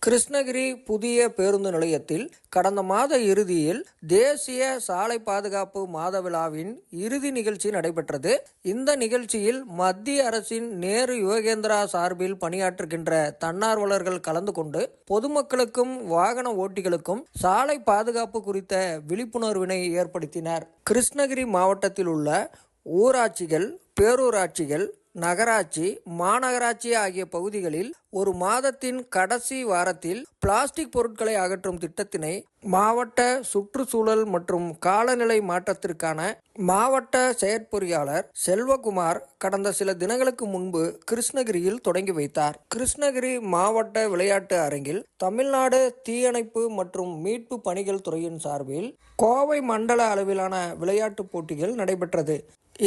கிருஷ்ணகிரி புதிய பேருந்து நிலையத்தில் கடந்த மாத இறுதியில் தேசிய சாலை பாதுகாப்பு மாத விழாவின் இறுதி நிகழ்ச்சி நடைபெற்றது. இந்த நிகழ்ச்சியில் மத்திய அரசின் நேரு யுவகேந்திரா சார்பில் பணியாற்றுகின்ற தன்னார்வலர்கள் கலந்து கொண்டு பொதுமக்களுக்கும் வாகன ஓட்டிகளுக்கும் சாலை பாதுகாப்பு குறித்த விழிப்புணர்வினை ஏற்படுத்தினர். கிருஷ்ணகிரி மாவட்டத்தில் உள்ள ஊராட்சிகள், பேரூராட்சிகள், நகராட்சி, மாநகராட்சி ஆகிய பகுதிகளில் ஒரு மாதத்தின் கடைசி வாரத்தில் பிளாஸ்டிக் பொருட்களை அகற்றும் திட்டத்தினை மாவட்ட சுற்றுச்சூழல் மற்றும் காலநிலை மாற்றத்திற்கான மாவட்ட செயற்பொறியாளர் செல்வகுமார் கடந்த சில தினங்களுக்கு முன்பு கிருஷ்ணகிரியில் தொடங்கி வைத்தார். கிருஷ்ணகிரி மாவட்ட விளையாட்டு அரங்கில் தமிழ்நாடு தீயணைப்பு மற்றும் மீட்பு பணிகள் துறையின் சார்பில் கோவை மண்டல அளவிலான விளையாட்டுப் போட்டிகள் நடைபெற்றது.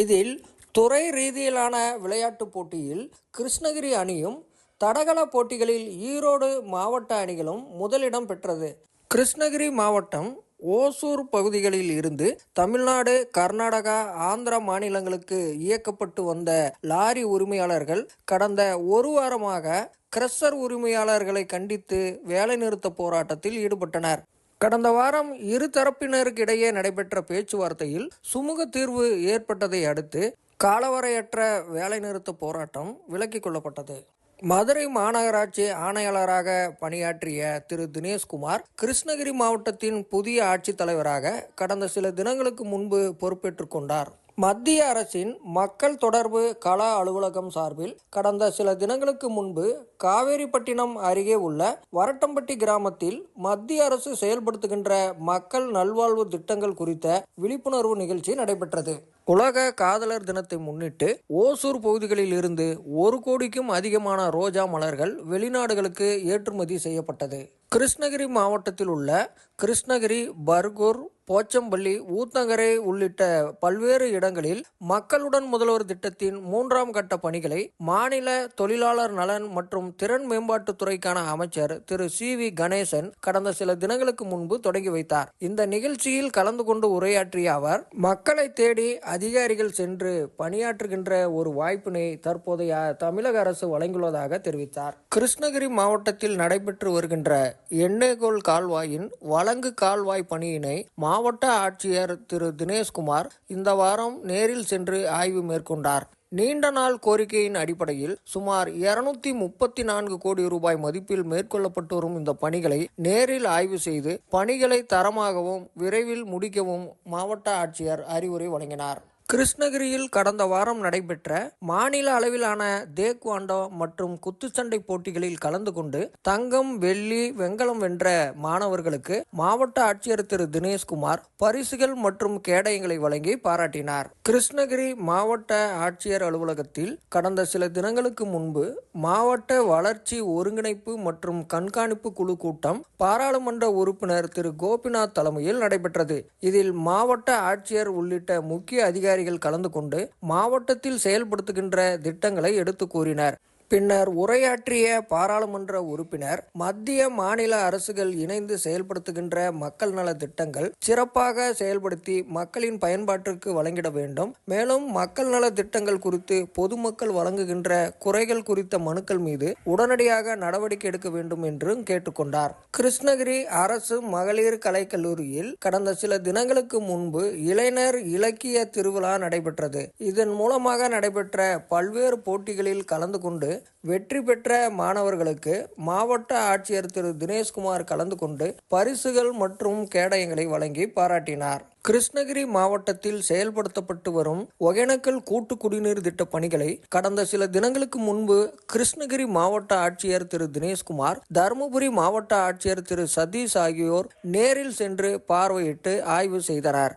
இதில் துறை ரீதியிலான விளையாட்டுப் போட்டியில் கிருஷ்ணகிரி அணியும், தடகள போட்டிகளில் ஈரோடு மாவட்ட அணிகளும் முதலிடம் பெற்றது. கிருஷ்ணகிரி மாவட்டம் ஓசூர் பகுதிகளில் இருந்து தமிழ்நாடு, கர்நாடகா, ஆந்திரா மாநிலங்களுக்கு இயக்கப்பட்டு வந்த லாரி உரிமையாளர்கள் கடந்த ஒரு வாரமாக கிரஷர் உரிமையாளர்களை கண்டித்து வேலைநிறுத்த போராட்டத்தில் ஈடுபட்டனர். கடந்த வாரம் இரு தரப்பினருக்கிடையே நடைபெற்ற பேச்சுவார்த்தையில் சுமூக தீர்வு ஏற்பட்டதை அடுத்து காலவரையற்ற வேலைநிறுத்த போராட்டம் விலக்கிக் கொள்ளப்பட்டது. மதுரை மாநகராட்சி ஆணையாளராக பணியாற்றிய திரு தினேஷ்குமார் கிருஷ்ணகிரி மாவட்டத்தின் புதிய ஆட்சித்தலைவராக கடந்த சில தினங்களுக்கு முன்பு பொறுப்பேற்றுக் கொண்டார். மத்திய அரசின் மக்கள் தொடர்பு கள அலுவலகம் சார்பில் கடந்த சில தினங்களுக்கு முன்பு காவேரிப்பட்டினம் அருகே உள்ள வரட்டம்பட்டி கிராமத்தில் மத்திய அரசு செயல்படுத்துகின்ற மக்கள் நல்வாழ்வு திட்டங்கள் குறித்த விழிப்புணர்வு நிகழ்ச்சி நடைபெற்றது. உலக காதலர் தினத்தை முன்னிட்டு ஓசூர் பகுதிகளில் இருந்து 1 கோடிக்கும் அதிகமான ரோஜா மலர்கள் வெளிநாடுகளுக்கு ஏற்றுமதி செய்யப்பட்டது. கிருஷ்ணகிரி மாவட்டத்தில் உள்ள கிருஷ்ணகிரி, பர்கூர், போச்சம்பள்ளி, ஊத்தங்கரை உள்ளிட்ட பல்வேறு இடங்களில் மக்களுடன் முதல்வர் திட்டத்தின் 3ஆம் கட்ட பணிகளை மாநில தொழிலாளர் நலன் மற்றும் திறன் மேம்பாட்டுத் துறைக்கான அமைச்சர் திரு சி.வி. கணேசன் கடந்த சில தினங்களுக்கு முன்பு தொடங்கி வைத்தார். இந்த நிகழ்ச்சியில் கலந்து கொண்டு உரையாற்றிய அவர், மக்களை தேடி அதிகாரிகள் சென்று பணியாற்றுகின்ற ஒரு வாய்ப்பினை தற்போதைய தமிழக அரசு வழங்கியுள்ளதாக தெரிவித்தார். கிருஷ்ணகிரி மாவட்டத்தில் நடைபெற்று வருகின்ற எண்ணெய்கோல் கால்வாயின் வழங்கு கால்வாய் பணியினை மாவட்ட ஆட்சியர் திரு தினேஷ்குமார் இந்த வாரம் நேரில் சென்று ஆய்வு மேற்கொண்டார். நீண்ட நாள் கோரிக்கையின் அடிப்படையில் சுமார் 234 கோடி ரூபாய் மதிப்பில் மேற்கொள்ளப்பட்டு வரும் இந்த பணிகளை நேரில் ஆய்வு செய்து பணிகளை தரமாகவும் விரைவில் முடிக்கவும் மாவட்ட ஆட்சியர் அறிவுரை வழங்கினார். கிருஷ்ணகிரியில் கடந்த வாரம் நடைபெற்ற மாநில அளவிலான தேக்வாண்டோ மற்றும் குத்துச்சண்டை போட்டிகளில் கலந்து கொண்டு தங்கம், வெள்ளி, வெண்கலம் வென்ற மாணவர்களுக்கு மாவட்ட ஆட்சியர் திரு தினேஷ்குமார் பரிசுகள் மற்றும் கேடயங்களை வழங்கி பாராட்டினார். கிருஷ்ணகிரி மாவட்ட ஆட்சியர் அலுவலகத்தில் கடந்த சில தினங்களுக்கு முன்பு மாவட்ட வளர்ச்சி ஒருங்கிணைப்பு மற்றும் கண்காணிப்பு குழு கூட்டம் பாராளுமன்ற உறுப்பினர் திரு கோபிநாத் தலைமையில் நடைபெற்றது. இதில் மாவட்ட ஆட்சியர் உள்ளிட்ட முக்கிய அதிகாரிகள் கலந்து கொண்டு மாவட்டத்தில் செயல்படுத்துகின்ற திட்டங்களை எடுத்து கூறினர். பின்னர் உரையாற்றிய பாராளுமன்ற உறுப்பினர், மத்திய மாநில அரசுகள் இணைந்து செயல்படுத்துகின்ற மக்கள் நல திட்டங்கள் சிறப்பாக செயல்படுத்தி மக்களின் பயன்பாட்டிற்கு வழங்கிட வேண்டும். மேலும் மக்கள் நல திட்டங்கள் குறித்து பொதுமக்கள் வழங்குகின்ற குறைகள் குறித்த மனுக்கள் மீது உடனடியாக நடவடிக்கை எடுக்க வேண்டும் என்றும் கேட்டுக்கொண்டார். கிருஷ்ணகிரி அரசு மகளிர் கலைக்கல்லூரியில் கடந்த சில தினங்களுக்கு முன்பு இளைஞர் இலக்கிய திருவிழா நடைபெற்றது. இதன் மூலமாக நடைபெற்ற பல்வேறு போட்டிகளில் கலந்து கொண்டு வெற்றி பெற்ற மாணவர்களுக்கு மாவட்ட ஆட்சியர் திரு தினேஷ்குமார் கலந்து கொண்டு பரிசுகள் மற்றும் கேடயங்களை வழங்கி பாராட்டினார். கிருஷ்ணகிரி மாவட்டத்தில் செயல்படுத்தப்பட்டு வரும் ஒகேனக்கல் கூட்டு குடிநீர் திட்ட பணிகளை கடந்த சில தினங்களுக்கு முன்பு கிருஷ்ணகிரி மாவட்ட ஆட்சியர் திரு தினேஷ்குமார், தருமபுரி மாவட்ட ஆட்சியர் திரு சதீஷ் ஆகியோர் நேரில் சென்று பார்வையிட்டு ஆய்வு செய்தனர்.